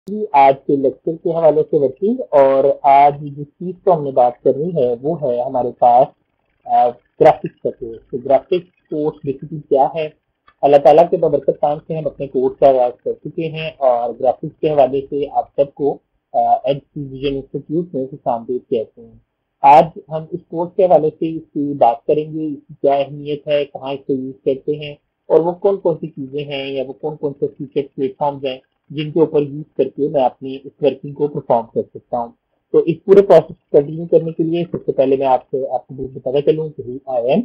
जी, आज के लेक्चर के हवाले से वर्किंग। और आज जिस चीज को हमने बात करनी है वो है हमारे पास ग्राफिक्स का कोर्स। तो ग्राफिक्स कोर्स बेसिकली क्या है? अल्लाह ताला के बबरकत काम से हम अपने कोर्स का आगाज कर चुके हैं और ग्राफिक्स के हवाले से आप सबको एज विजन इंस्टीट्यूट में खुशामदीद कहते हैं। आज हम इस कोर्स के हवाले से इसकी बात करेंगे, इसकी क्या अहमियत है, कहाँ इसको यूज करते हैं और वो कौन कौन सी चीजें हैं या वो कौन कौन से फीचर प्लेटफॉर्म्स हैं जिनके ऊपर यूज करके मैं अपनी इस वर्किंग को परफॉर्म कर सकता हूँ। तो इस पूरे प्रोसेस को कंटिन्यू करने के लिए सबसे पहले मैं आपको बताना चलूँ कि आई एम।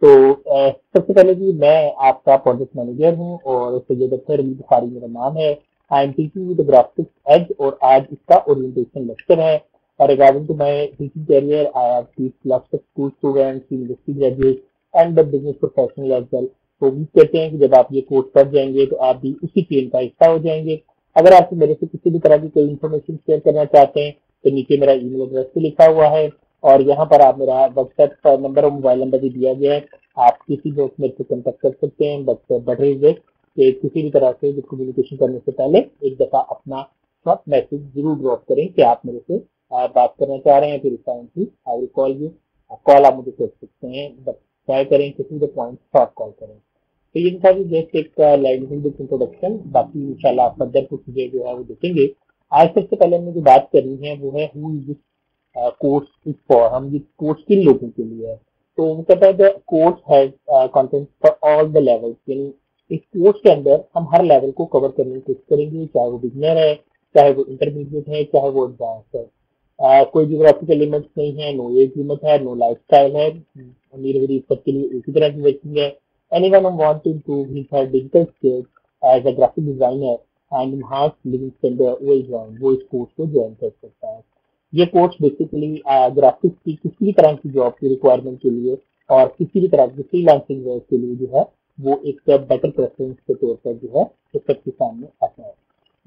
तो सबसे पहले जी मैं आपका प्रोजेक्ट मैनेजर हूँ और सैयद अख्तर अली बुखारी मेरा नाम है। I am teaching with graphics as और आज इसका ओरिएंटेशन लेक्चर है। और regarding to my teaching career, I have teach lots of school students, university graduate and the business professional as well. तो उम्मीद करते हैं कि जब आप ये कोर्स कर जाएंगे तो आप भी उसी फील्ड का हिस्सा हो जाएंगे। अगर आप मेरे से किसी भी तरह की कोई इन्फॉर्मेशन शेयर करना चाहते हैं तो नीचे मेरा ईमेल एड्रेस भी लिखा हुआ है और यहाँ पर आप मेरा व्हाट्सएप नंबर और मोबाइल नंबर भी दिया गया है। आप किसी भी वक्त मेरे से कॉन्टेक्ट कर सकते हैं। बट बट किसी भी तरह से कम्युनिकेशन करने से पहले एक दफा अपना शॉर्ट मैसेज जरूर ड्रॉप करें कि आप मेरे से बात करना चाह रहे हैं। फिर इस टाइम की I will call you. Call आप मुझे कर सकते हैं, बट ट्राई करें किसी भी पॉइंट शॉर्ट कॉल करें। तो ये था जस्ट एक लाइव इंट्रोडक्शन। बाकी इंशाल्लाह आप फर्दर कुछ चीजें जो है वो देखेंगे। आज सबसे पहले हमने जो बात करनी है वो है who is this course is for. हम ये कोर्स किन लोगों के लिए है? तो वो कहता है the course has content for all the levels. यानी इस कोर्स के अंदर हम हर लेवल को कवर करने की कोशिश करेंगे, चाहे वो बिगिनर है, चाहे वो इंटरमीडिएट है, चाहे वो एडवांस है। कोई जियोग्राफिकल लिमिट्स नहीं है, नो एज लिमिट है, नो लाइफ स्टाइल है। अमीर गरीब सबके लिए एक ही तरह की वर्किंग है। Anyone who wants to improve his her digital skills as a graphic designer and enhance living standard वो इस कोर्स को ज्वाइन कर सकता है। ये कोर्स बेसिकली ग्राफिक्स की किसी भी तरह की जॉब की रिक्वायरमेंट के लिए और किसी भी तरह की फ्रीलांसिंग वर्क के लिए जो है वो एक बेटर प्रेफरेंस के तौर पर जो है तो सबके सामने आता है।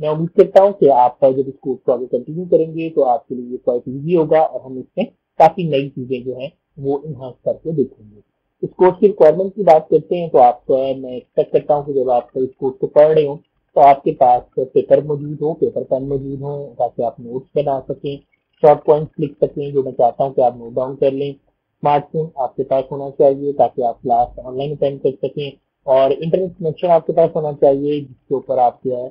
मैं उम्मीद करता हूँ कि आप जब इस कोर्स को आगे कंटिन्यू करेंगे तो आपके लिए ये क्वाइट ईजी होगा और हम इसमें काफी नई चीजें जो है वो इन्हांस करके देखेंगे। इस कोर्स की रिक्वायरमेंट की बात करते हैं तो आप मैं एक्सपेक्ट करता हूँ कि जब आप इस कोर्स को पढ़ रहे हो तो आपके पास पेपर मौजूद हो, पेपर पेन मौजूद हो ताकि आप नोट्स बना सकें, शॉर्ट पॉइंट्स लिख सकें जो मैं चाहता हूँ कि आप नोट डाउन कर लें। स्मार्टफोन आपके पास होना चाहिए ताकि आप क्लास ऑनलाइन अटेंड कर सकें और इंटरनेट कनेक्शन आपके पास होना चाहिए जिसके ऊपर आप जो है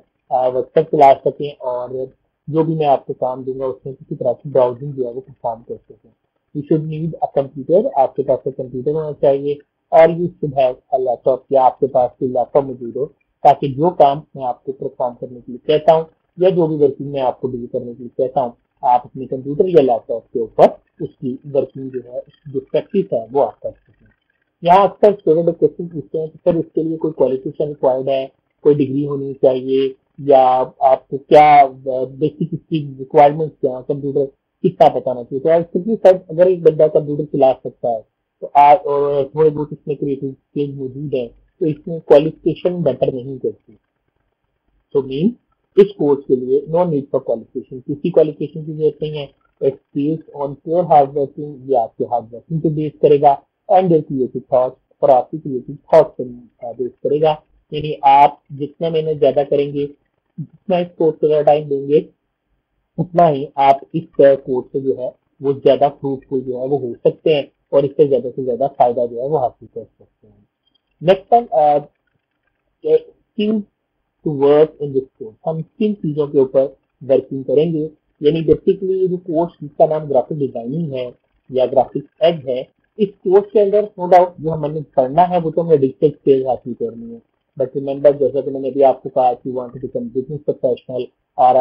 व्हाट्सएप चला सकें और जो भी मैं आपको काम दूंगा उसमें किसी तरह की ब्राउजिंग जो है वो परफॉर्म कर सकें। You should need a computer, आपके पास एक कंप्यूटर होना चाहिए और you should have a laptop या आपके पास कोई लैपटॉप मौजूद हो ताकि जो काम मैं आपको परफॉर्म करने के लिए कहता हूँ या जो भी वर्किंग मैं आपको डील करने के लिए कहता हूँ आप अपने कंप्यूटर या लैपटॉप के ऊपर उसकी वर्किंग जो है उसकी जो प्रैक्टिस है वो आप कर सकें। यहाँ अक्सर स्टूडेंट क्वेश्चन पूछते हैं कि सर इसके लिए कोई क्वालिफिकेशन रिक्वायर्ड है, कोई डिग्री होनी चाहिए या आपको क्या बेसिक इसकी रिक्वायरमेंट्स क्या है, कंप्यूटर कितना बताना चाहिए। तो आज सिंपली सर अगर एक बंदा कंप्यूटर चला सकता है तो आज और थोड़े बहुत इसमें क्रिएटिव स्किल्स मौजूद है तो इसमें क्वालिफिकेशन बेटर नहीं करती। तो मीन इस कोर्स के लिए नो नीड फॉर क्वालिफिकेशन, किसी क्वालिफिकेशन की जरूरत नहीं है। Experience on pure hard working, ये आपके हार्ड वर्किंग पे बेस करेगा एंड योर क्रिएटिव थॉट्स और आपकी क्रिएटिव थॉट्स पे बेस करेगा। यानी आप जितना मेहनत ज्यादा करेंगे, जितना इस कोर्स को ज्यादा टाइम देंगे उतना ही आप इस कोर्स से जो है वो ज्यादा फ्रूटफुल जो है वो हो सकते हैं और इससे ज्यादा से ज्यादा फायदा जो है वो हासिल कर सकते हैं। Next time to work in this course, हम किन चीजों के ऊपर वर्किंग करेंगे। यानी बेसिकली जो कोर्स जिसका नाम ग्राफिक डिजाइनिंग है या ग्राफिक एड है, इस कोर्स के अंदर नो डाउट जो हमें पढ़ना है वो तो हमें डिजिटल स्किल हासिल करनी है। बट रिमेंबर जैसा कि मैंने अभी आपको कहा कि want to become business professional और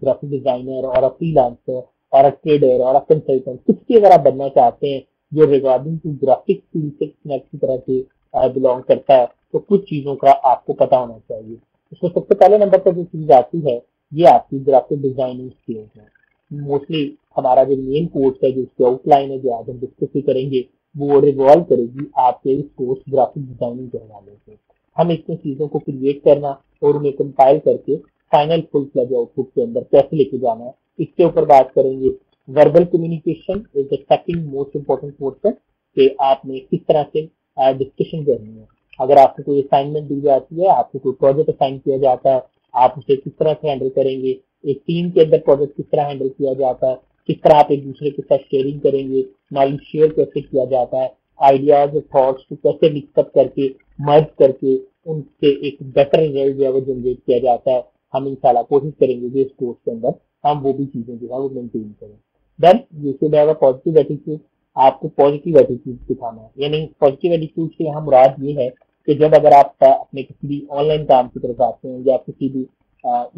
ग्राफिक डिजाइनर और फ्रीलांसर और ट्रेडर और कंसल्टेंट, कुछ भी अगर आप बनना चाहते हैं जो रिगार्डिंग टू ग्राफिक फील्ड से किसी तरह से बिलोंग करता है तो कुछ चीजों का आपको पता होना चाहिए। इसमें सबसे पहले नंबर पर जो चीज आती है ये आपकी ग्राफिक डिजाइनिंग स्किल्स है। मोस्टली हमारा जो मेन कोर्स है जो उसकी आउटलाइन है जो आज हम डिस्कस करेंगे वो रिवॉल्व करेगी आपके इस कोर्स ग्राफिक डिजाइनिंग के हवाले से। हम इसमें चीजों को क्रिएट करना और उन्हें कंपाइल करके फाइनल फुल फ्लेज आउटपुट के अंदर कैसे लेके जाना है इसके ऊपर बात करेंगे। Verbal communication is the second most important portion कि आपने किस तरह से डिस्कशन करनी है। अगर आपको कोई असाइनमेंट दी जाती है, आपको कोई प्रोजेक्ट असाइन किया जाता है, आप उसे किस तरह से हैंडल करेंगे, एक टीम के अंदर प्रोजेक्ट किस तरह हैंडल किया जाता है, किस तरह आप एक दूसरे के साथ शेयरिंग करेंगे, नॉलेज शेयर कैसे किया जाता है, आइडियाज और थॉट्स को कैसे मिक्सअप करके मर्ज करके उनसे एक बेटर रिजल्ट जो है वो जनरेट किया जाता है। हम इंशाल्लाह कोशिश करेंगे कि इस कोर्स के अंदर हम वो भी चीजें जो है वो मेंटेन करें। Then you should have a positive attitude. आपको पॉजिटिव एटीट्यूड दिखाना है, यानी पॉजिटिव एटीट्यूड से यहाँ मुराद ये है कि जब अगर आप अपने किसी भी ऑनलाइन काम की तरफ आते हैं या किसी भी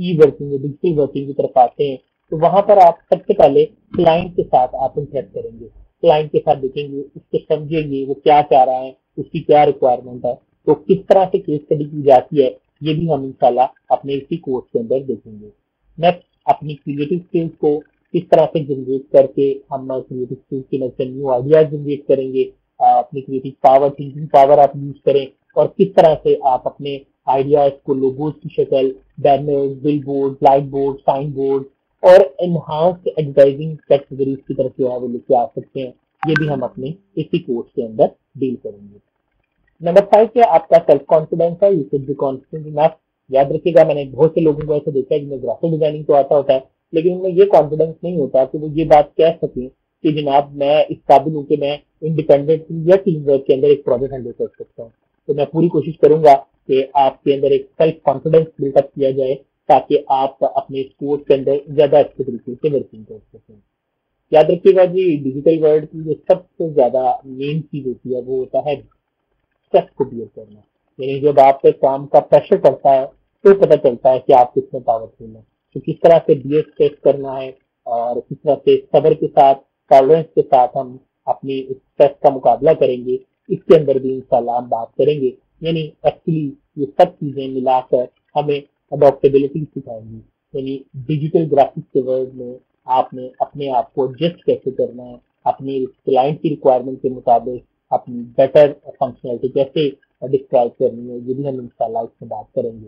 ई वर्किंग या डिजिटल वर्किंग की तरफ आते हैं, तो वहां पर आप सबसे पहले क्लाइंट के साथ आप इंटरेक्ट करेंगे, क्लाइंट के साथ देखेंगे, उसको समझेंगे वो क्या चाह रहा है, उसकी क्या रिक्वायरमेंट है, तो किस तरह से केस स्टडी की जाती है ये भी हम इंशाल्लाह अपने इसी कोर्स के अंदर देखेंगे। नेक्स्ट, अपनी क्रिएटिव स्किल्स को किस तरह से जनरेट करके हम क्रिएटिव स्किल्स की मदद से न्यू आइडियाज जनरेट करेंगे, अपनी क्रिएटिव पावर, थिंकिंग पावर आप यूज करें, और किस तरह से आप अपने आइडियाज को लोगोज की शक्ल, banners, bill board, light board, sign board और एनहांस्ड एडवर्टाइजिंग कैटेगरीज की तरफ जो है वो लेके आ सकते हैं। ये भी हम अपने इसी कोर्स के अंदर डील करेंगे। नंबर 5 है आपका सेल्फ कॉन्फिडेंस है, you should be confident enough. याद रखिएगा, मैंने बहुत से लोगों को ऐसे देखा है जिन्हें ग्राफिक डिजाइनिंग तो आता होता है, लेकिन उनमें ये कॉन्फिडेंस नहीं होता कि वो ये बात कह सकें कि जनाब मैं इस काबिल हूँ कि मैं इंडिपेंडेंट या टीम वर्क के अंदर एक प्रोजेक्ट हैंडल कर सकता हूँ। तो मैं पूरी कोशिश करूंगा कि आपके अंदर एक सेल्फ कॉन्फिडेंस बिल्डअप किया जाए ताकि आप अपने कोर्स के अंदर ज्यादा अच्छे तरीके से वर्किंग कर सकें। याद रखिएगा जी, डिजिटल वर्ल्ड की जो सबसे ज्यादा मेन चीज होती है वो होता है स्ट्रेस को बियर करना। यानी जब आप पे काम का प्रेशर पड़ता है तो पता चलता है कि आप कितने पावरफुल हैं। तो किस तरह से बियर स्ट्रेस करना है और किस तरह से सब्र के साथ, टॉलरेंस के साथ हम अपनी स्ट्रेस का मुकाबला करेंगे, इसके अंदर भी इंशाल्लाह हम बात करेंगे। यानी एक्चुअली ये सब चीजें मिलाकर हमें अडॉप्टेबिलिटी सिखाएंगी। यानी डिजिटल ग्राफिक्स के वर्ल्ड में आपने अपने आप को एडजस्ट कैसे करना है, अपनी क्लाइंट की रिक्वायरमेंट के मुताबिक अपनी बेटर फंक्शनलिटी कैसे डिस्क्राइब करनी है, ये भी हम इंशाल्लाह इसमें बात करेंगे।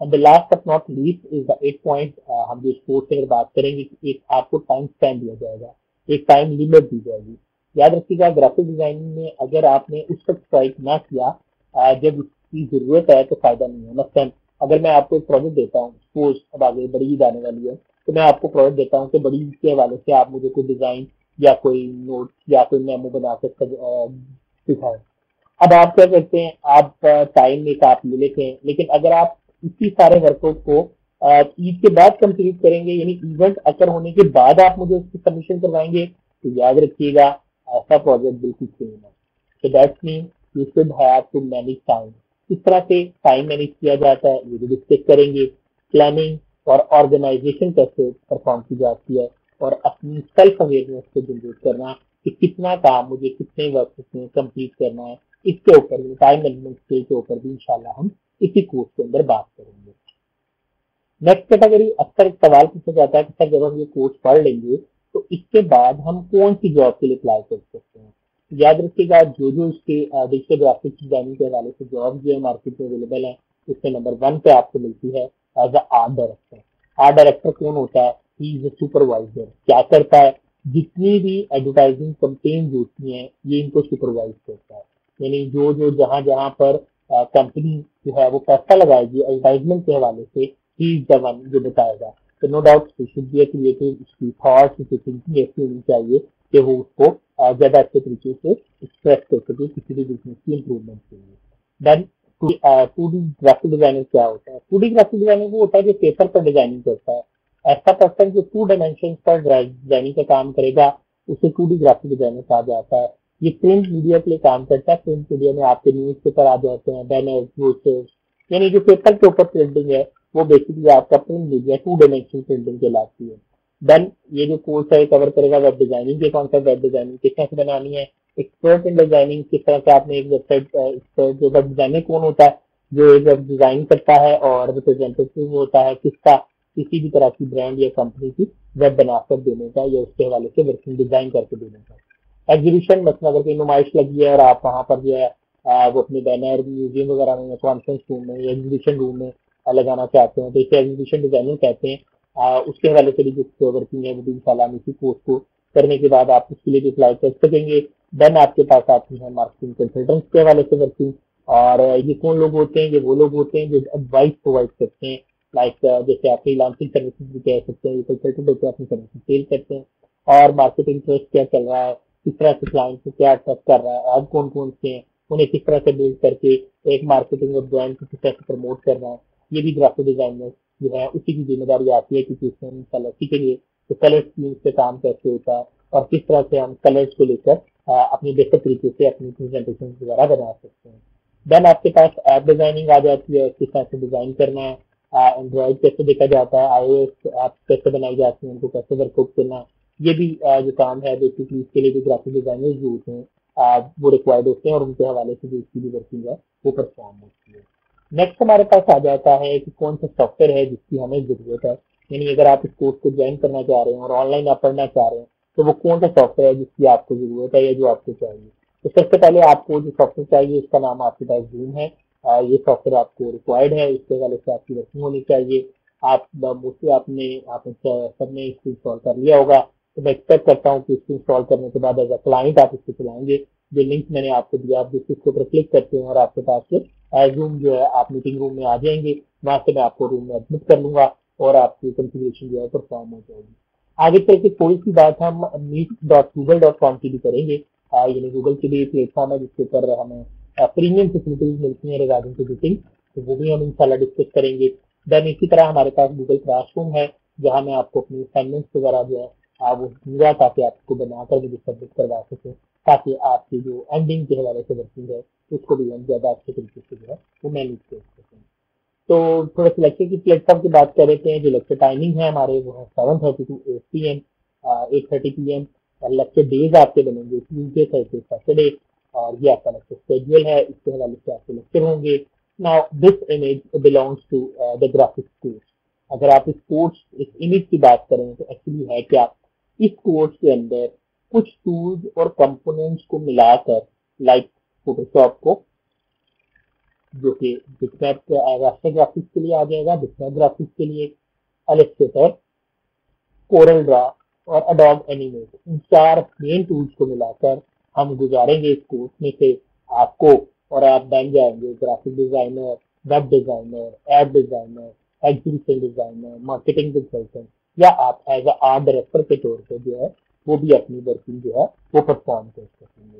And the last but not least is the 8 point. हम जो कोर्स में बात करेंगे कि एक आपको टाइम स्पेंड दिया जाएगा, एक टाइम लिमिट दी जाएगी। याद रखिएगा, ग्राफिक डिजाइनिंग में अगर आपने उस वक्त स्ट्राइक ना किया जब उसकी जरूरत है तो फायदा नहीं है। मसलन अगर मैं आपको एक प्रोजेक्ट देता हूँ, सपोज अब आगे बड़ी ईद आने वाली है, तो मैं आपको प्रोजेक्ट देता हूँ कि बड़ी ईद के हवाले से आप मुझे कोई डिजाइन या कोई नोट या कोई मेमो बना कर दिखाएं। अब आप क्या करते हैं, आप टाइम एक आप ले लेते हैं, लेकिन अगर आप इसी सारे वर्कों को ईद के बाद कंप्लीट करेंगे, यानी इवेंट अकर होने के बाद आप मुझे उसकी सबमिशन करवाएंगे, तो याद रखिएगा ऐसा प्रोजेक्ट बिल्कुल सेम है। तो that's mean you should have to manage time. किस तरह से टाइम मैनेज किया जाता है ये भी डिस्कस करेंगे। प्लानिंग और ऑर्गेनाइजेशन कैसे परफॉर्म की जाती है, और अपनी सेल्फ अवेयरनेस को जनरेट करना कि कितना काम मुझे कितने वक्त में कंप्लीट करना है, इसके ऊपर टाइम मैनेजमेंट स्किल के ऊपर भी इंशाल्लाह हम इसी कोर्स के अंदर बात करेंगे। नेक्स्ट कैटेगरी, अक्सर एक सवाल पूछा जाता है कि सर जब हम ये कोर्स पढ़ लेंगे तो इसके बाद हम कौन सी जॉब के लिए अप्लाई कर सकते हैं। याद रखिएगा, जो जो इसके डिजिटल ग्राफिक्स डिजाइनिंग के हवाले से जॉब जो है मार्केट में अवेलेबल है, उसमें नंबर 1 पे आपको मिलती है as a art director. Art director कौन होता है? He is a supervisor. क्या करता है? जितनी भी एडवर्टाइजिंग कंपेन्स होती हैं ये इनको सुपरवाइज करता है। यानी जो जो जहां जहां पर कंपनी जो है वो पैसा लगाएगी एडवर्टाइजमेंट के हवाले से, ही इज द वन जो बताएगा। तो no doubt should be creative, उसकी थॉट्स, उसकी थिंकिंग ऐसी होनी चाहिए कि वो उसको ज्यादा अच्छे तरीके से एक्सप्रेस कर सके किसी भी बिजनेस की इम्प्रूवमेंट के लिए। देन 2D ग्राफिक डिजाइनर क्या होता है? 2D ग्राफिक डिजाइनर वो होता है जो पेपर पर डिजाइनिंग करता है। ऐसा पर्सन जो 2 डायमेंशन पर डिजाइनिंग का काम करेगा उसे 2D ग्राफिक डिजाइनर कहा जाता है। ये प्रिंट मीडिया के लिए काम करता है। प्रिंट मीडिया में आपके न्यूज पेपर आ जाते हैं, बैनर्स, ब्रोशर्स, यानी जो पेपर के ऊपर प्रिंटिंग है वो बेसिकली आपका प्रिंट मीडिया 2 डायमेंशन प्रिंटिंग कहलाती है। देन ये जो कोर्स है कवर करेगा वेब डिजाइनिंग के कॉन्सेप्ट, वेब डिजाइनिंग किस तरह से बनानी है, एक्सपर्ट इन डिजाइनिंग, किस तरह से आपने एक वेबसाइट, एक्सपर्ट जो वेब डिजाइनर कौन होता है, जो एक वेब डिजाइन करता है और रिप्रेजेंटेटिव होता है किसका, किसी भी तरह की ब्रांड या कंपनी की वेब बनाकर देने का या उसके हवाले से वर्किंग डिजाइन करके देने का। एग्जीबिशन, मतलब अगर कोई नुमाइश लगी है और आप वहां पर जो है वो अपने बैनर म्यूजियम वगैरह में, कॉन्फ्रेंस रूम में या एग्जीबिशन रूम में लगाना चाहते हैं तो इसे एग्जीबिशन डिजाइनिंग कहते हैं। उसके हवाले से भी जो वर्किंग है वो भी इंशाल्लाह हम इसी कोर्स को करने के बाद आप उसके लिए भी अप्लाई कर सकेंगे। देन आपके पास आती है मार्केटिंग कंसल्टेंट्स के हवाले से वर्किंग, और ये कौन लोग होते हैं? ये वो लोग होते हैं जो एडवाइस प्रोवाइड करते हैं लाइक जैसे आप फ्रीलांसिंग सर्विसेज भी कह सकते हैं, कंसल्टेंट होकर अपनी सर्विसेज सेल करते हैं, और मार्केट इंटरेस्ट क्या चल रहा है, किस तरह से क्लाइंट को क्या अट्रैक्ट कर रहा है, आज कौन कौन से हैं, उन्हें किस तरह से बिल्ड करके एक मार्केटिंग और ब्रांड को किस तरह से प्रमोट कर रहा है, ये भी ग्राफिक डिजाइनर जो है उसी की जिम्मेदारी आती है, क्योंकि उसमें हम कलर सीखेंगे तो कलर स्कीम पे काम कैसे होता है और किस तरह से हम कलर्स को लेकर अपनी बेहतर तरीके से अपनी प्रेजेंटेशन वगैरह बना सकते हैं। देन आपके पास ऐप डिजाइनिंग आ जाती है, किस तरह से डिजाइन करना है, एंड्रॉइड कैसे देखा जाता है, iOS ऐप कैसे बनाई जाती है, उनको कैसे वर्कआउट करना है, ये भी जो काम है बेसिकली इसके लिए भी ग्राफिक डिजाइनर्स जो होते हैं वो रिक्वायर्ड होते हैं, और उनके हवाले से जो इसकी भी वर्किंग है वो परफॉर्म होती है। नेक्स्ट हमारे पास आ जाता है कि कौन सा सॉफ्टवेयर है जिसकी हमें जरूरत है, यानी अगर आप इस कोर्स को ज्वाइन करना चाह रहे हैं और ऑनलाइन आप पढ़ना चाह रहे हैं तो वो कौन सा सॉफ्टवेयर है जिसकी आपको जरूरत है या जो आपको चाहिए। तो सबसे पहले आपको जो सॉफ्टवेयर चाहिए उसका नाम आपके पास जूम है। ये सॉफ्टवेयर आपको रिक्वायर्ड है, इसके हवाले से आपकी वर्किंग होनी चाहिए। आप मोस्टली आपने सबने इसको इंस्टॉल कर लिया होगा, तो मैं एक्सपेक्ट करता हूँ कि इसको इंस्टॉल करने के बाद एज अ क्लाइंट आप इसको चलाएंगे। जो लिंक मैंने आपको दिया, आप जिस इसके ऊपर क्लिक करते हैं और आपके पास जूम जो है आप मीटिंग रूम में आ जाएंगे, वहां से मैं आपको रूम में एडमिट कर लूंगा और आपकी कॉन्फ़िगरेशन जो है परफॉर्म हो जाएगी। आगे चल के थोड़ी सी बात हम meet.google.com की भी करेंगे। यानी गूगल की भी प्लेटफॉर्म है जिसके ऊपर हमें प्रीमियम फैसिलिटीज मिलती हैं रिगार्डिंग टू मीटिंग, तो वो भी हम इंशाल्लाह डिस्कस करेंगे। देन इसी तरह हमारे पास गूगल क्लासरूम है जहाँ मैं आपको अपनी असाइनमेंट्स वगैरह जो है वो दूंगा ताकि आपको बनाकर मुझे सबमिट करवा सकें, ताकि आपकी जो एंडिंग के हवाले से वर्किंग है उसको भी हम ज्यादा अच्छे तरीके से जो है वो मैनेज कर सकें। तो थोड़ा सा लेक्चर की प्लेटफॉर्म की बात कर लेते हैं। जो लेक्चर टाइमिंग है हमारे वो है 7:30 टू 8 PM, 8:30 PM। और लेक्चर डेज आपके बनेंगे ट्यूजडे, थर्सडे, सैटरडे, और ये आपका लेक्चर शेड्यूल है, इसके हवाले से आपके लेक्चर होंगे। Now this image belongs to the graphics course. अगर आप इस कोर्स इस इमेज की बात करें तो एक्चुअली है क्या, इस कोर्स के अंदर कुछ टूल्स और कंपोनेंट्स को मिलाकर, लाइक फोटोशॉप को, जो कि बिटमैप रास्टर ग्राफिक्स के लिए आ जाएगा, बिटमैप ग्राफिक्स के लिए इलस्ट्रेटर, कोरल ड्रा और अडोब एनिमेट, इन चार मेन टूल्स को मिलाकर हम गुजारेंगे इस कोर्स में से आपको, और आप बन जाएंगे graphic designer, web designer, app designer, exhibition designer, marketing consultant, या आप एज अ आर्ट डायरेक्टर के तौर पर जो है वो भी अपनी वर्किंग जो है वो परफॉर्म कर सकेंगे।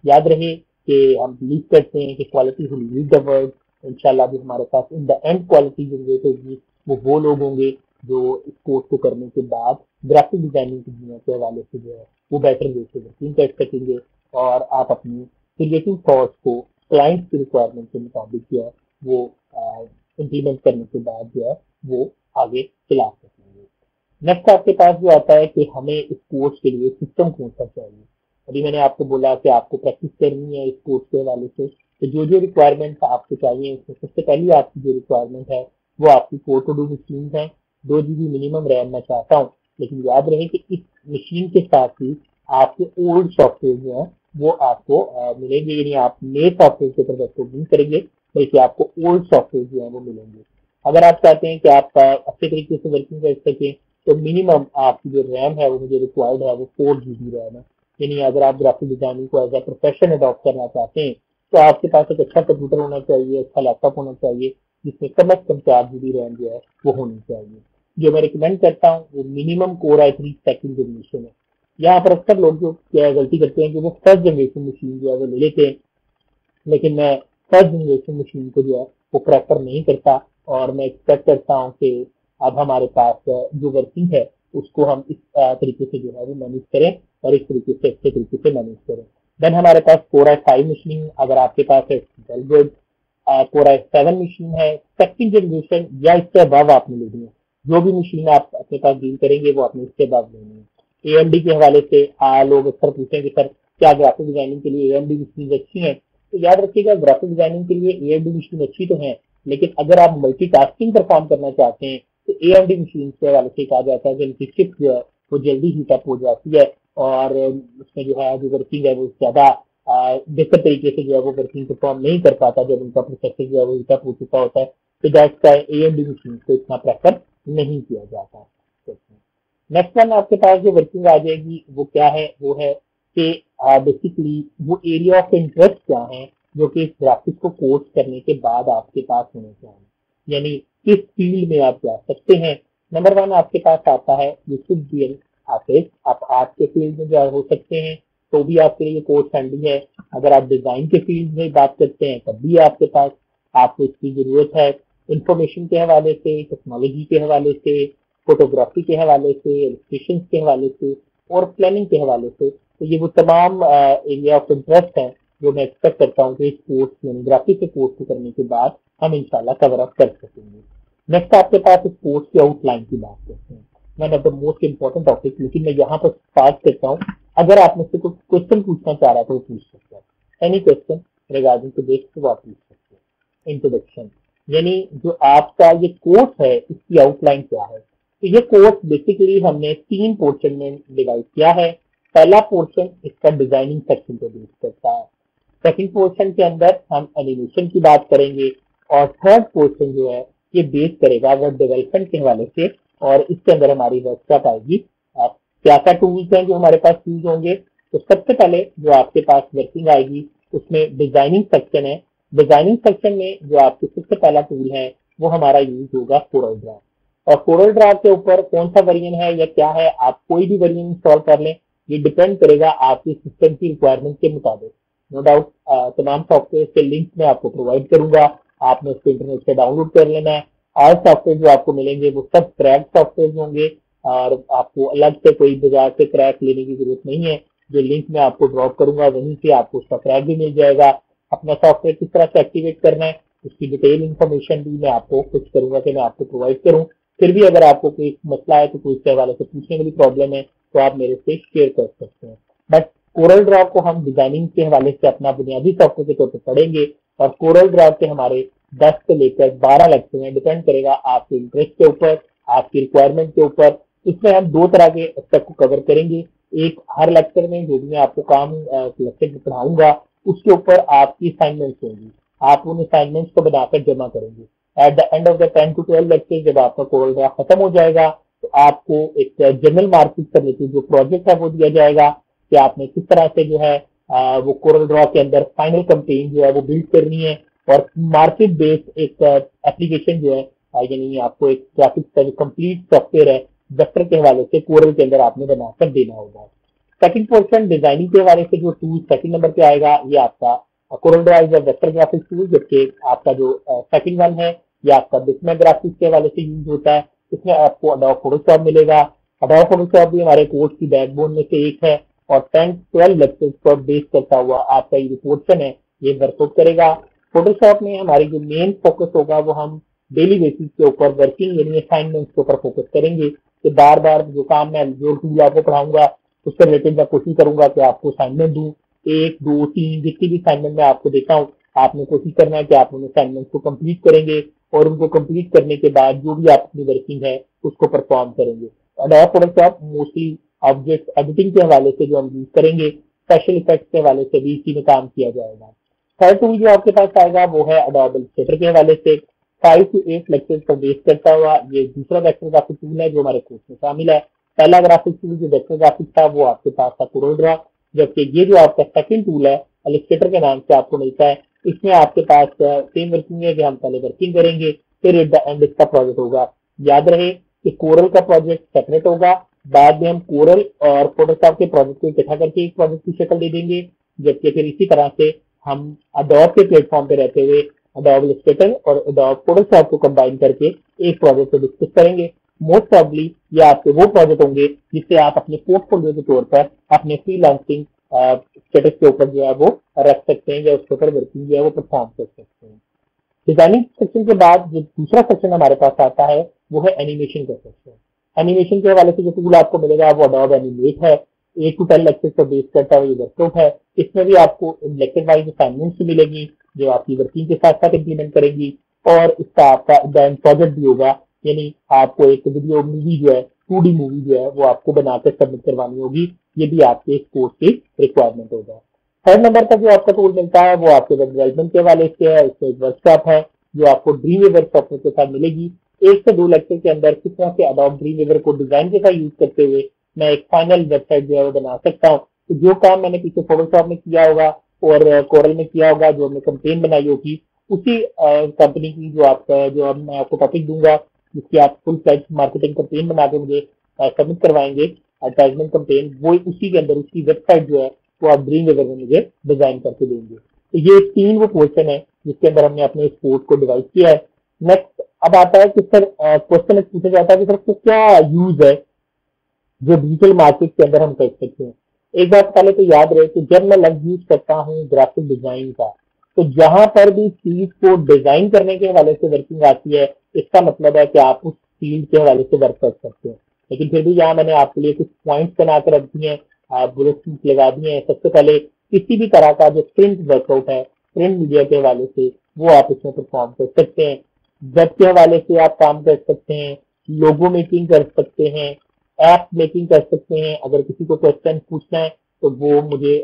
याद रहे कि हम बिलीव करते हैं कि quality will lead the world. इंशाल्लाह भी हमारे पास in the end quality generate होगी, वो लोग होंगे जो इस कोर्स को करने के बाद ग्राफिक डिजाइनिंग की दुनिया के हवाले से जो है वो बेटर वे से वर्किंग कर सकेंगे, और आप अपनी क्रिएटिव थॉट्स को क्लाइंट की रिक्वायरमेंट के मुताबिक जो है वो इम्प्लीमेंट करने के बाद जो है वो आगे चला सकेंगे। नेक्स्ट आपके पास जो आता है कि हमें इस कोर्स के लिए सिस्टम कौन सा चाहिए। अभी मैंने आपको बोला कि आपको प्रैक्टिस करनी है इस कोर्स के हवाले से, तो जो जो रिक्वायरमेंट आपको चाहिए उसमें सबसे पहली आपकी जो रिक्वायरमेंट है वो आपकी 4 to 2 मशीन है। 2 GB मिनिमम रैम मैं चाहता हूँ, लेकिन याद रहे कि इस मशीन के साथ ही आपके ओल्ड सॉफ्टवेयर जो है वो आपको मिलेंगे, यानी आप नए सॉफ्टवेयर के ऊपर वर्क नहीं करेंगे, बल्कि आपको ओल्ड सॉफ्टवेयर जो है वो मिलेंगे। अगर आप चाहते हैं कि आप अच्छे तरीके से वर्किंग कर सकें तो मिनिमम आपकी जो रैम है वो मुझे रिक्वायर्ड है वो 4 GB रैम है। यानी अगर आप ग्राफिक डिजाइनिंग को एज ए प्रोफेशन अडॉप्ट करना चाहते हैं तो आपके पास एक अच्छा कंप्यूटर होना चाहिए, अच्छा लैपटॉप होना चाहिए, जिसमें कम से कम 4 GB रैम जो है वो होनी चाहिए। जो मैं रिकमेंड करता हूँ वो minimum core i3 second generation है। यहाँ पर अक्सर लोग जो क्या गलती करते हैं कि वो फर्स्ट जनरेशन मशीन जो है वो ले लेते हैं, लेकिन मैं फर्स्ट जनरेशन मशीन को जो है वो प्रेफर नहीं करता, और मैं एक्सपेक्ट करता हूँ कि अब हमारे पास जो वर्किंग है उसको हम इस तरीके से जो है वो मैनेज करें, और इस तरीके से अच्छे तरीके से मैनेज करें। देन हमारे पास कोर i5 मशीन अगर आपके पास है, well good. Core i7 machine है, सेकंड जनरेशन या इससे अबव आपने लेनी है। जो भी मशीन आप अपने पास डील करेंगे वो आपने इससे अबव लेनी है। AMD के हवाले से लोग अक्सर पूछेंगे सर क्या ग्राफिक डिजाइनिंग के लिए AMD मशीन अच्छी है, तो याद रखिएगा ग्राफिक डिजाइनिंग के लिए AMD मशीन अच्छी तो है, लेकिन अगर आप मल्टीटास्किंग परफॉर्म करना चाहते हैं तो AMD मशीन के हवाले से कहा जाता है कि इनकी चिप जो है वो जल्दी हीटअप हो जाती है, और उसमें जो है जो वर्किंग है वो ज्यादा बेहतर तरीके से जो है वो वर्किंग परफॉर्म नहीं कर पाता जब उनका प्रोसेसर जो है वो हीटअप हो चुका होता है। तो दैट्स व्हाई AMD मशीन को इतना प्रेफर नहीं किया जाता। नेक्स्ट वन आपके पास जो वर्किंग आ जाएगी वो क्या है, वो है कि बेसिकली वो एरिया ऑफ इंटरेस्ट क्या है जो कि इस ग्राफिक्स को कोर्स करने के बाद आपके पास होने चाहिए। यानी किस फील्ड में आप जा सकते हैं। नंबर 1 आपके पास आता है you should be an artist. आप आर्ट के फील्ड में जो हो सकते हैं तो भी आपके लिए कोर्स हैंडी है। अगर आप डिजाइन के फील्ड में बात करते हैं तब भी आपके पास आपको इसकी जरूरत है। इंफॉर्मेशन के हवाले से, टेक्नोलॉजी के हवाले से, फोटोग्राफी के हवाले से, इलस्ट्रेशन के हवाले से और प्लानिंग के हवाले से, तो ये वो तमाम एरिया ऑफ इंटरेस्ट है जो मैं एक्सपेक्ट करता हूँ कि इस कोर्स यानी ग्राफिक के कोर्स को करने के बाद हम इंशाल्लाह कवर अप कर सकेंगे। नेक्स्ट आपके पास इस कोर्स की आउटलाइन की बात करते हैं, one of the most important topic, लेकिन मैं यहाँ पर स्टार्ट करता हूँ। अगर आप मुझसे कुछ क्वेश्चन पूछना चाह रहा तो पूछ सकते हैं। Any question regarding to this तो आप पूछ सकते हैं। इंट्रोडक्शन यानी जो आपका ये कोर्स है इसकी आउटलाइन क्या है। तो ये कोर्स बेसिकली हमने 3 पोर्शन में डिवाइड किया है। पहला पोर्शन इसका डिजाइनिंग सेक्शन को बेस करता है। सेकंड पोर्शन के अंदर हम एनिमेशन की बात करेंगे और थर्ड पोर्शन जो है ये बेस करेगा वेब डेवलपमेंट के हवाले से और इसके अंदर हमारी वर्कशॉप आएगी। क्या क्या टूल्स हैं जो हमारे पास यूज होंगे। तो सबसे पहले जो आपके पास वर्किंग आएगी उसमें डिजाइनिंग सेक्शन है। डिजाइनिंग सेक्शन में जो आपके सबसे पहला टूल है वो हमारा यूज होगा कोरल ड्रा। और कोरल ड्रा के ऊपर कौन सा वेरिएंट है या क्या है, आप कोई भी वेरिएंट इंस्टॉल कर लें, ये डिपेंड करेगा आपके सिस्टम की रिक्वायरमेंट के मुताबिक। नो डाउट तमाम सॉफ्टवेयर के लिंक मैं आपको प्रोवाइड करूंगा, आपने उसको इंटरनेट से डाउनलोड कर लेना है। और सॉफ्टवेयर जो आपको मिलेंगे वो सब क्रैक सॉफ्टवेयर होंगे और आपको अलग से कोई बाजार से क्रैक लेने की जरूरत नहीं है। जो लिंक मैं आपको ड्रॉप करूंगा वहीं से आपको उसका क्रैक भी मिल जाएगा। अपना सॉफ्टवेयर किस तरह से एक्टिवेट करना है उसकी डिटेल इन्फॉर्मेशन भी मैं आपको कुछ करूंगा कि मैं आपको प्रोवाइड करूं। फिर भी अगर आपको कोई मसला है तो कोई इसके हवाले से पूछने में भी प्रॉब्लम है तो आप मेरे से शेयर कर सकते हैं। बट कोरल ड्रा को हम डिजाइनिंग के हवाले से अपना बुनियादी सॉफ्टवेयर के तौर पर पढ़ेंगे और कोरल ड्रा के हमारे 10 से लेकर 12 लेक्चर में, डिपेंड करेगा आपके इंटरेस्ट के ऊपर, आपकी रिक्वायरमेंट के ऊपर। इसमें हम 2 तरह के एस्पेक्ट को कवर करेंगे। एक, हर लेक्चर में जो भी मैं आपको काम लेक्चर में पढ़ाऊंगा उसके ऊपर आपकी असाइनमेंट्स होंगी, आप उन असाइनमेंट्स को बनाकर जमा करेंगे। At the end of the 10 to 12 lecture जब आपका कोरल ड्रा खत्म हो जाएगा तो आपको एक जनरल मार्किंग करने की जो प्रोजेक्ट है वो दिया जाएगा कि आपने किस तरह से जो है वो कोरल ड्रा के अंदर फाइनल कैंपेन जो है वो बिल्ड करनी है और मार्केट बेस्ड एक एप्लीकेशन जो है यानी आपको एक ग्राफिक्स का जो कंप्लीट सॉफ्टवेयर है वेक्टर के हवाले से कोरल के अंदर आपने बनाकर देना होगा। सेकंड पोर्शन डिजाइनिंग के हवाले से जो टूल सेकंड नंबर पे आएगा ये आपका Corel Draw is a vector graphics tool, जबकि आपका जो सेकंड वन है ये आपका बिटमैप ग्राफिक्स के हवाले से यूज होता है। इसमें आपको अडोब फोटोशॉप मिलेगा। अडोब फोटोशॉप भी हमारे कोर्स की बैकबोन में से एक है और 10-12 लेक्चर्स पर बेस करता हुआ आपका ये पोर्शन है ये वर्कआउट करेगा। फोटोशॉप में हमारी जो मेन फोकस होगा वो हम डेली बेसिस के ऊपर वर्किंग यानी असाइनमेंट्स के ऊपर फोकस करेंगे कि बार बार जो काम मैं जो टूल आपको पढ़ाऊंगा उससे रिलेटेड मैं कोशिश करूंगा कि आपको असाइनमेंट दूं। 1, 2, 3 जितनी भी असाइनमेंट मैं आपको देता हूँ आपने कोशिश करना है कि आप उन असाइनमेंट को कंप्लीट करेंगे और उनको कंप्लीट करने के बाद जो भी आप अपनी वर्किंग है उसको परफॉर्म करेंगे। Adobe Photoshop mostly object editing के हवाले से जो हम यूज करेंगे, स्पेशल इफेक्ट्स के हवाले से भी इसी में काम किया जाएगा। थर्ड टूल जो आपके पास आएगा वो है अडोब इलस्ट्रेटर के हवाले से 5 to 8 लेक्चर्स पर बेस करता हुआ ये दूसरा वेक्टर ग्राफिक टूल है जो हमारे कोर्स में शामिल है। पहला ग्राफिक टूल जो वेक्टर ग्राफिक था वो आपके पास था कोरल ड्रा, जबकि ये जो आपका सेकंड टूल है इलस्ट्रेटर के नाम से आपको मिलता है। इसमें आपके पास सेम वर्किंग है कि हम पहले वर्किंग करेंगे फिर एट द एंड इसका प्रोजेक्ट होगा। याद रहे कि कोरल का प्रोजेक्ट सेपरेट होगा, बाद में हम कोरल और फोटोशॉप के प्रोजेक्ट को इकट्ठा करके एक प्रोजेक्ट की शक्ल दे देंगे, जबकि फिर इसी तरह से हम अडोब के प्लेटफॉर्म पे रहते हुए अडोब इलस्ट्रेटर और अडोब फोटोशॉप को कंबाइन करके एक प्रोजेक्ट को डिस्कस करेंगे। मोस्ट प्रॉब्ली ये आपके वो प्रोजेक्ट होंगे जिससे आप अपने पोर्टफोलियो के तौर पर अपने फ्रीलांसिंग स्टेटस के ऊपर जो है वो रख सकते हैं या उसके ऊपर वर्किंग जो है वो परफॉर्म कर सकते हैं। डिजाइनिंग सेक्शन के बाद जो दूसरा सेक्शन हमारे पास आता है वो है एनिमेशन का सेक्शन। एनिमेशन के हवाले से जो टूल आपको मिलेगा वो अडोब एनिमेट है। 8 to 10 लेक्चर पर बेस करता हुआ ये वर्कआउट है। इसमें भी आपको लेक्चर वाइज असाइनमेंट्स मिलेगी जो आपकी वर्किंग के साथ साथ इम्प्लीमेंट करेंगी और इसका आपका प्रोजेक्ट भी होगा, यानी आपको एक वीडियो मूवी जो है 2D मूवी जो है वो आपको बनाकर सबमिट करवानी होगी। ये भी आपके इस कोर्स की रिक्वायरमेंट होगा। थर्ड नंबर का जो आपका टूल मिलता है वो आपके वेब डेवलपमेंट के हवाले से है। इसमें एक वर्कशॉप है जो आपको ड्रीमवीवर सॉफ्टवेयर के साथ मिलेगी। 1 से 2 लेक्चर के अंदर किस तरह से अडोब ड्रीमवीवर को डिजाइन के साथ यूज करते हुए मैं एक फाइनल वेबसाइट जो है वो बना सकता हूँ। तो जो काम मैंने पीछे फोटोशॉप में किया होगा और कोरल में किया होगा, जो हमने कैंपेन बनाई होगी, उसी कंपनी की जो अब मैं आपको टॉपिक दूंगा, जिसकी आप फुल फ्लैज मार्केटिंग कैंपेन बना के मुझे सबमिट करवाएंगे, एडवर्टाइजमेंट कैंपेन, वो उसी के अंदर उसकी वेबसाइट जो है वो आप ड्रीम वेवर में मुझे डिजाइन करके देंगे। तो ये 3 वो पोर्शन है जिसके अंदर हमने अपने स्पोर्ट को डिवाइड किया है। नेक्स्ट अब आता है कि सर क्वेश्चन पूछा जाता है कि सर क्या यूज है जो डिजिटल मार्केट के अंदर हम कर सकते हैं। एक बात पहले तो याद रहे कि जब मैं लफ्ज यूज करता हूँ ग्राफिक डिजाइन का, तो जहां पर भी चीज को डिजाइन करने के हवाले से वर्किंग आती है, इसका मतलब है कि आप उस फील्ड के हवाले से वर्क कर सकते हैं। लेकिन फिर भी यहाँ मैंने आपके लिए कुछ पॉइंट्स बनाकर रख दिए हैं, बुलेट लगा दिए हैं। सबसे पहले किसी भी तरह का जो प्रिंट वर्कआउट है, प्रिंट मीडिया के हवाले से, वो आप इसमें परफॉर्म कर सकते हैं। वेब के हवाले से आप काम कर सकते हैं, लोगो मेकिंग कर सकते हैं, ऐप मेकिंग कर सकते हैं। अगर किसी को क्वेश्चन पूछना है तो वो मुझे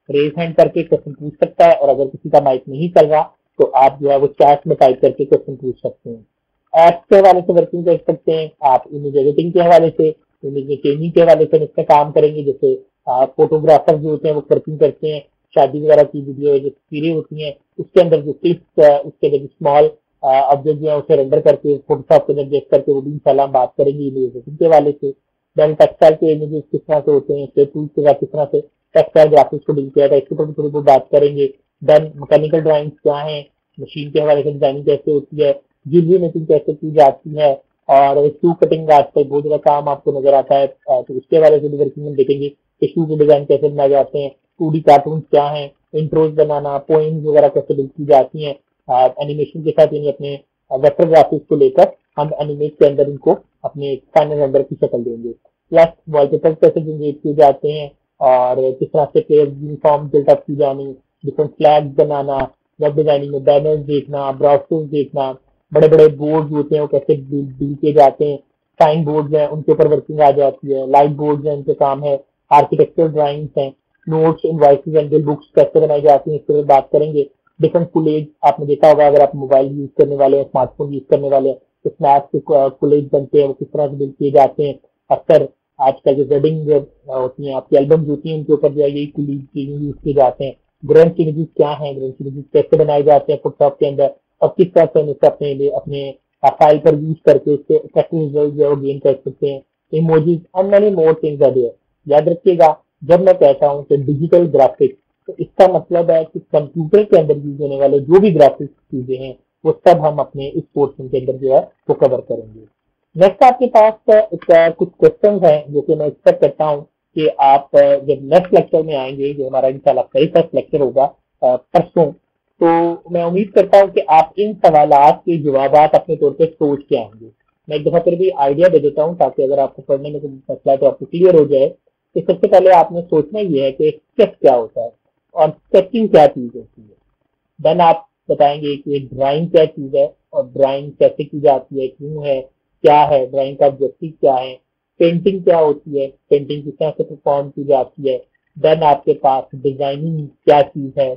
रेज हैंड करके क्वेश्चन पूछ सकता है, और अगर किसी का माइक नहीं चल रहा तो आप जो है वो चैट में टाइप करके क्वेश्चन पूछ सकते हैं। ऐप्स के हवाले से वर्किंग कर सकते हैं आप, इमेज एडिटिंग के हवाले से, इमेज चेंजिंग के हवाले से इसमें काम करेंगे। जैसे फोटोग्राफर जो होते हैं वो वर्किंग करते हैं, शादी वगैरह की वीडियो जो तस्वीरें होती हैं उसके अंदर जो क्लिप्स, उसके अंदर जो स्मॉल ऑब्जेक्ट जो है उसे रेंडर करके फोटोशॉप के अंदर देख करके वो भी इंशाल्लाह हम बात करेंगे इमेज एडिटिंग के हवाले से। देन टेक्सटाइल के इमेजेस किस तरह से होते हैं, टूल्स के साथ किस तरह से टेक्सटाइल ग्राफिक्स को डील किया था, इसके ऊपर भी थोड़ी बहुत बात करेंगे। देन मैकेनिकल ड्राइंग्स क्या है, मशीन के हवाले से डिजाइनिंग कैसे होती है, ज्वेलरी मेकिंग कैसे की जाती है, और शू कटिंग आजकल बहुत ज्यादा काम आपको नजर आता है, तो उसके हवाले से भी वर्किंग हम देखेंगे कि शू के डिजाइन कैसे बनाए जाते हैं, 2D कार्टून क्या है, इंट्रोज बनाना, पोइम्स वगैरह कैसे बिल्ड की जाती हैं एनिमेशन के साथ, यानी अपने वेक्टर ग्राफिक्स को लेकर हम एनिमेट के अंदर इनको अपने फाइनल रेंडर की शक्ल देंगे। प्लस वॉलपेपर कैसे जनरेट किए जाते हैं, और किस तरह से प्लेयर यूनिफॉर्म बिल्टअप की जानी, डिफरेंट फ्लैग्स बनाना, वेब डिजाइनिंग में बैनर्स देखना, ब्राउजर्स देखना, बड़े बड़े बोर्ड होते हैं वो कैसे बिल्ड किए जाते हैं, साइन बोर्ड हैं उनके ऊपर वर्किंग आ जाती है, लाइट बोर्ड हैं उनके काम है, आर्किटेक्चरल ड्राइंग्स हैं, notes, invoices and bill books कैसे बनाई जाती हैं, इसके बारे में बात करेंगे। डिफरेंट कुलेज आपने देखा होगा, अगर आप मोबाइल यूज करने वाले हैं, स्मार्टफोन यूज करने वाले हैं, तो स्नैप के कुलेज बनते हैं वो किस तरह से बिल्ड किए जाते हैं। अक्सर आजकल जो वेडिंग होती हैं, आपकी एल्बम्स होती हैं, उनके ऊपर जो है यही कुलीज यूज किए जाते हैं। ग्रेंड इमेजेस क्या है, ग्रेंड इमेजेस कैसे बनाए जाते हैं फोटोशॉप के अंदर, और किस तरह से हम इसे अपने लिए अपने फाइल पर यूज करके इससे इफेक्टिव रिजल्ट जो है वो गेन कर सकते हैं। Emojis and many more things are there. याद रखिएगा, जब मैं कहता हूँ कि डिजिटल ग्राफिक्स, तो इसका मतलब है कि कंप्यूटर के अंदर यूज होने वाले जो भी ग्राफिक्स चीजें हैं वो सब हम अपने इस पोर्शन के अंदर जो है वो कवर करेंगे। नेक्स्ट आपके पास कुछ क्वेश्चन हैं जो कि मैं एक्सपेक्ट करता हूँ कि आप जब नेक्स्ट लेक्चर में आएंगे, जो हमारा इंशाल्लाह कई फर्स्ट लेक्चर होगा परसों, तो मैं उम्मीद करता हूँ कि आप इन सवालात के जवाब अपने तौर पर सोच के आएंगे। मैं एक दफा फिर भी आइडिया दे देता हूँ ताकि अगर आपको पढ़ने में कोई मसला है तो आपको क्लियर हो जाए। तो सबसे पहले आपने सोचना ये है कि स्केच क्या होता है और स्केचिंग क्या चीज होती है। देन आप बताएंगे कि ड्राइंग क्या चीज है और ड्राइंग कैसे की जाती है, क्यों है, क्या है, ड्राइंग का ऑब्जेक्टिव क्या है, पेंटिंग क्या होती है, पेंटिंग किस तरह से परफॉर्म की जाती है। देन आपके पास डिजाइनिंग क्या चीज है,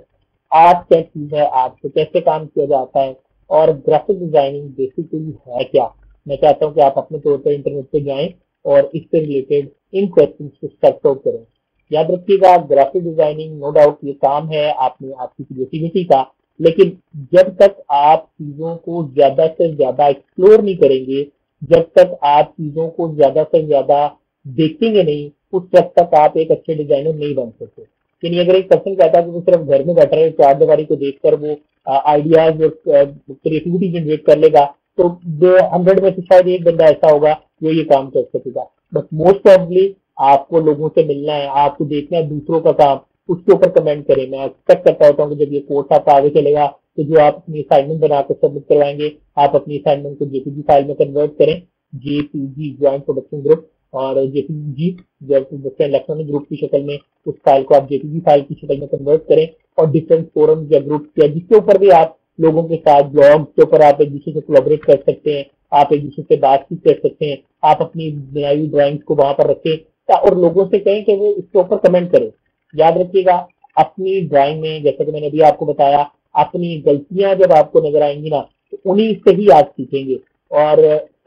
आर्ट क्या चीज है, आर्ट से कैसे काम किया जाता है, और ग्राफिक डिजाइनिंग बेसिकली है क्या। मैं चाहता हूँ कि आप अपने तौर पर इंटरनेट पे जाएं और इससे रिलेटेड इन क्वेश्चन को सर्च आउट करें। याद रखिएगा, ग्राफिक डिजाइनिंग नो डाउट ये काम है आपने आपकी क्रिएटिविटी का, लेकिन जब तक आप चीजों को ज्यादा से ज्यादा एक्सप्लोर नहीं करेंगे, जब तक आप चीजों को ज्यादा से ज्यादा देखेंगे नहीं, उस वक्त तक आप एक अच्छे डिजाइनर नहीं बन सकते। यानी अगर एक पर्सन कहता है कि वो सिर्फ घर में बैठा रहे, चार दीवारी को देखकर वो आइडियाज और क्रिएटिविटी जनरेट कर लेगा, तो 100 में से शायद एक बंदा ऐसा होगा जो ये काम कर सकेगा। बट मोस्ट प्रॉब्ली आपको लोगों से मिलना है, आपको देखना है दूसरों का काम, उसके ऊपर कमेंट करें। मैं एक्सपेक्ट करता होता हूँ कि जब ये कोर्स आपका आगे चलेगा तो जो आप अपनी असाइनमेंट बनाकर सबमिट करवाएंगे, आप अपनी असाइनमेंट को जेपीजी फाइल में कन्वर्ट करें, जेपीजी ज्वाइंट प्रोडक्शन ग्रुप, और जेपीजी जब इलेक्ट्रॉनिक ग्रुप की शक्ल में उस फाइल को आप जेपीजी फाइल की शक्ल में कन्वर्ट करें, और डिफरेंट फोरम या ग्रुप या जिसके ऊपर भी आप लोगों के साथ, ब्लॉग के ऊपर आप एक दूसरे से कोलैबोरेट कर सकते हैं, आप एक दूसरे से बातचीत कर सकते हैं, आप अपनी बनाई हुई ड्राइंग्स को वहां पर रखें और लोगों से कहें कि वो इसके ऊपर कमेंट करें। याद रखिएगा, अपनी ड्राइंग में, जैसे कि मैंने अभी आपको बताया, अपनी गलतियां जब आपको नजर आएंगी ना, तो उन्हीं से ही आप सीखेंगे। और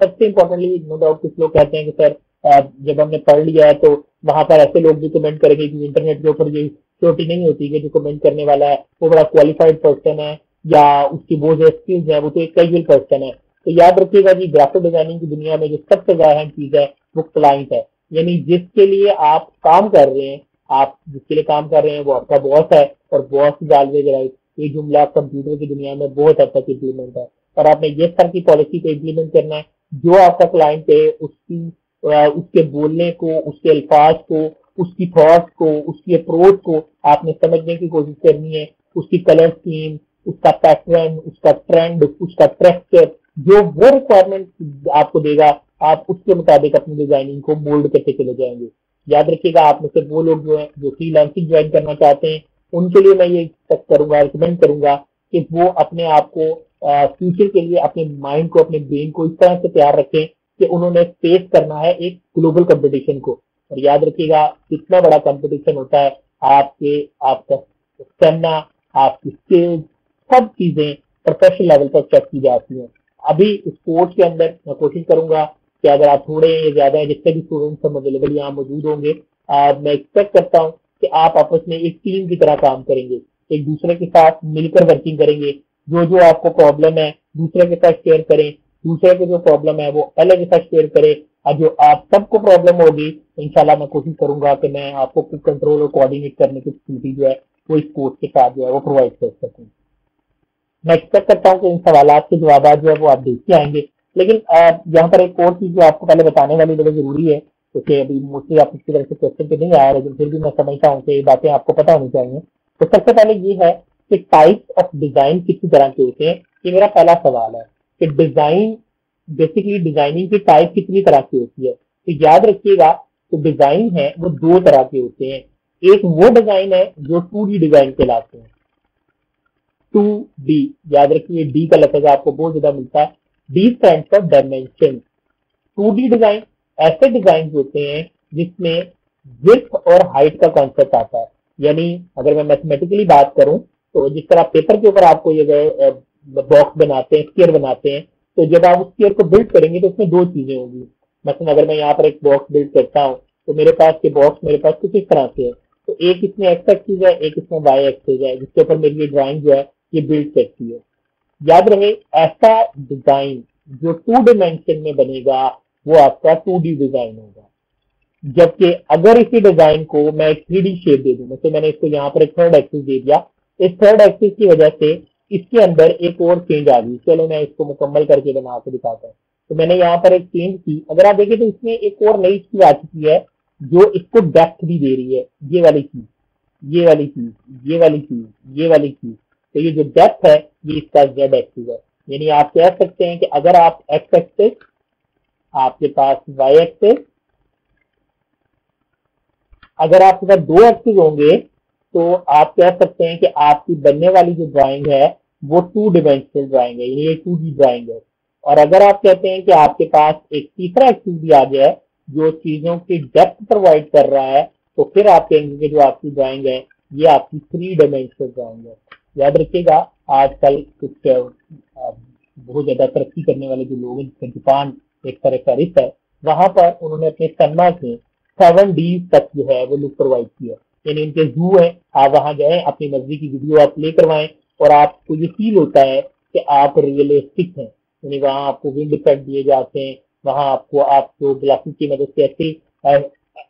सबसे इम्पोर्टेंटली, नो डाउट कुछ लोग कहते हैं कि सर जब हमने पढ़ लिया है तो वहां पर ऐसे लोग भी कमेंट करेंगे कि इंटरनेट के ऊपर ये श्योरिटी नहीं होती कि जो कमेंट करने वाला है वो बड़ा क्वालिफाइड पर्सन है या उसकी वो जो स्किल्स है वो तो एक कैजुअल पर्सन है। तो याद रखिएगा जी, ग्राफिक डिजाइनिंग की दुनिया में जो सबसे अहम चीज है वो क्लाइंट है, यानी जिसके लिए आप काम कर रहे हैं, आप जिसके लिए काम कर रहे हैं वो आपका बॉस है, और बॉस इज ऑलवेज राइट। ये जुमला कंप्यूटर की दुनिया में बहुत हद तक इम्प्लीमेंट है, और आपने ये तरह की पॉलिसी को इम्प्लीमेंट करना है। जो आपका क्लाइंट है उसके बोलने को, उसके अल्फाज को, उसकी थॉट्स को, उसकी अप्रोच को आपने समझने की कोशिश करनी है। उसकी कलर स्कीम, उसका पैटर्न, उसका ट्रेंड, उसका टेक्सचर, जो वो रिक्वायरमेंट आपको देगा, आप उसके मुताबिक अपनी डिजाइनिंग को मोल्ड करके चले जाएंगे। याद रखिएगा, आप में से वो लोग जो है जो फ्रीलांसिंग ज्वाइन करना चाहते हैं, उनके लिए मैं ये करूंगा, रिकमेंड करूंगा कि वो अपने आप को फ्यूचर के लिए अपने माइंड को, अपने ब्रेन को इस तरह से तैयार रखें कि उन्होंने फेस करना है एक ग्लोबल कंपटीशन को। और याद रखिएगा, कितना बड़ा कंपटीशन होता है, आपका स्टेमिना, आपकी स्किल्स, सब चीजें प्रोफेशनल लेवल पर चेक की जाती हैं। अभी इस कोर्स के अंदर मैं कोशिश करूंगा कि अगर आप थोड़े या ज्यादा है, जितने भी स्टूडेंट्स हम अवेलेबल यहाँ मौजूद होंगे, मैं एक्सपेक्ट करता हूँ कि आप आपस में एक टीम की तरह काम करेंगे, एक दूसरे के साथ मिलकर वर्किंग करेंगे। जो जो आपको प्रॉब्लम है दूसरे के साथ शेयर करें, दूसरे को जो प्रॉब्लम है वो पहले के साथ शेयर करें, और जो आप सबको प्रॉब्लम होगी इंशाल्लाह मैं कोशिश करूंगा कि मैं आपको कंट्रोल और कोऑर्डिनेट करने की फैसिलिटी जो है वो इस कोर्स के साथ जो है वो प्रोवाइड कर सकूँ। मैं एक्सपेक्ट करता हूँ कि इन सवाल के जवाब जो है वो आप देखते आएंगे। लेकिन यहाँ पर एक और चीज जो आपको पहले बताने वाली बड़ी जरूरी है, क्योंकि अभी मोस्टली आप इसकी तरह से क्वेश्चन पे नहीं आया, लेकिन फिर भी मैं समझता हूँ कि ये बातें आपको पता होनी चाहिए। तो सबसे पहले ये है कि टाइप्स ऑफ डिजाइन किसी तरह के होते हैं। ये मेरा पहला सवाल है कि डिजाइन, बेसिकली डिजाइनिंग की टाइप कितनी तरह की होती है। तो याद रखिएगा, तो डिजाइन है वो दो तरह के होते हैं। एक वो डिजाइन है जो 2D डिजाइन कहलाते हैं। 2D, याद रखिए डी का लफ्ज आपको बहुत ज्यादा मिलता है। D stand for dimension. 2D design ऐसे डिजाइन होते हैं जिसमें विड्थ और हाइट का कॉन्सेप्ट आता है। यानी अगर मैं मैथमेटिकली बात करूं तो जिस तरह पेपर के ऊपर आपको ये बॉक्स बनाते हैं, स्क्वायर बनाते हैं, तो जब आप उस स्क्वायर को बिल्ड करेंगे तो उसमें दो चीजें होंगी। मतलब अगर मैं यहाँ पर एक बॉक्स बिल्ड करता हूँ तो मेरे पास ये बॉक्स मेरे पास कुछ इस तरह से है। तो एक इसमें एक्स एक्सिस है, एक इसमें वाई एक्सिस है, जिसके ऊपर मेरी ये ड्राइंग जो है ये बिल्ड करती है। याद रहे, ऐसा डिजाइन जो 2 डायमेंशन में बनेगा वो आपका 2D डिजाइन होगा। जबकि अगर इसी डिजाइन को मैं एक 3D शेप दे दूं, मतलब मैंने इसको यहाँ पर एक थर्ड एक्सिस दे दिया, इस थर्ड एक्सिस की वजह से इसके अंदर एक और चेंज आ गई। चलो मैं इसको मुकम्मल करके बना के दिखाता हूँ। तो मैंने यहाँ पर एक चेंज की, अगर आप देखें तो इसमें एक और नई चीज आ चुकी है जो इसको डेप्थ भी दे रही है। ये वाली चीज, ये वाली चीज, ये वाली चीज, ये वाली चीज। तो ये जो डेप्थ है ये इसका जेड एक्सिस है। यानी आप कह सकते हैं कि अगर आप एक्स एक्सिस, आपके पास वाई एक्सिस, अगर आपके पास दो एक्सिस होंगे तो आप कह सकते हैं कि आपकी बनने वाली जो ड्राइंग है वो 2 डायमेंशनल ड्राइंग है, ये 2D ड्राइंग है। और अगर आप कहते हैं कि आपके पास एक तीसरा एक्सिस भी आ जाए जो चीजों की डेप्थ प्रोवाइड कर रहा है, तो फिर आप कहेंगे कि जो आपकी ड्राइंग है ये आपकी 3 डायमेंशनल ड्राइंग है। याद रखिएगा, आजकल कुछ बहुत ज्यादा तरक्की करने वाले जो लोग हैं, जैसे जापान एक तरह का रिस है, वहां पर उन्होंने अपने सन्ना से 7D तक जो है वो लुक प्रोवाइड किया। यानी इनके जू है, आप वहां जाए, अपनी मर्जी की वीडियो आप प्ले करवाएं और आपको ये फील होता है कि आप रियलिस्टिक हैं। यानी वहां आपको विंड इफेक्ट दिए जाते हैं, वहां आपको ग्लासेस की मदद से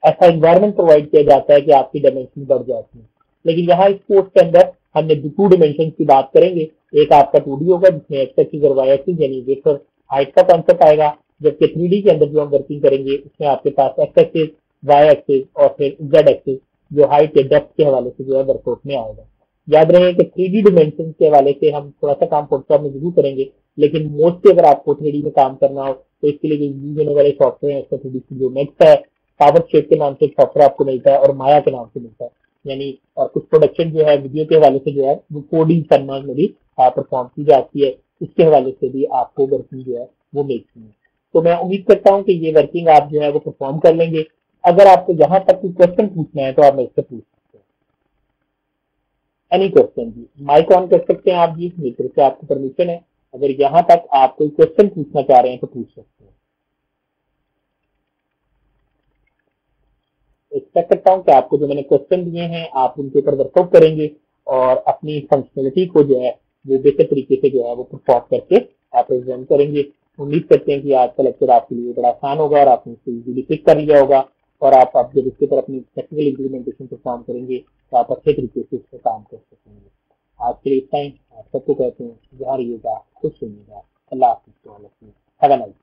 ऐसा इन्वायरमेंट प्रोवाइड किया जाता है कि आपकी डायमेंशन बढ़ जाती है। लेकिन यहाँ इस कोर्स के अंदर हमने 2 डायमेंशन की बात करेंगे। एक आपका 2D होगा जिसमें एक्स एक्सिस और वाई एक्सिस यानी विड्थ और हाइट का कॉन्सेप्ट आएगा, जबकि 3D के अंदर जो हम वर्किंग करेंगे उसमें आपके पास एक्स एक्सिस, वाई एक्सिस और फिर जेड एक्सिस जो हाइट या डेप्थ के हवाले से जो है वर्कआउट में आएगा। याद रहे कि 3D डायमेंशन के हवाले से हम थोड़ा सा काम फोटोशॉप में जरूर करेंगे, लेकिन मोस्टली अगर आपको 3D में काम करना हो तो इसके लिए यूज होने वाले सॉफ्टवेयर है उसका 3D स्टूडियो मैक्स है, पावर शेप के नाम से सॉफ्टवेयर आपको मिलता है, और माया के नाम से मिलता है। यानी और कुछ प्रोडक्शन जो है वीडियो के हवाले से जो है वो 4D फॉर्मेट में भी परफॉर्म की जाती है, उसके हवाले से भी आपको वर्किंग जो है वो मिलती है। तो मैं उम्मीद करता हूँ कि ये वर्किंग आप जो है वो परफॉर्म कर लेंगे। अगर आपको यहाँ तक कोई क्वेश्चन पूछना है तो आप मेरे से पूछ सकते हैं। एनी क्वेश्चन जी, माइक ऑन कर सकते हैं आप जी, मेरी तरफ से आपको परमिशन है। अगर यहाँ तक आप कोई क्वेश्चन पूछना चाह रहे हैं तो पूछ सकते हैं। एक्सपेक्ट करता हूँ कि आपको जो मैंने क्वेश्चन दिए हैं आप उनके ऊपर वर्कआउट करेंगे और अपनी फंक्शनलिटी को जो है वो बेहतर तरीके से जो है वो परफॉर्म करके आप प्रेजेंट करेंगे। उम्मीद करते हैं कि आज का लेक्चर आपके लिए बड़ा आसान होगा और आपने इसको इजीली पिक कर लिया होगा और आप जब इसके ऊपर अपनी टेक्निकल इम्प्लीमेंटेशन परफॉर्म करेंगे तो आप अच्छे तरीके से इस पर काम कर सकेंगे। आज के लिए इस टाइम आप सबको कहते हैं जहाँ रहिएगा, खुश रहिएगा, अल्लाह हाफिज़। Have a nice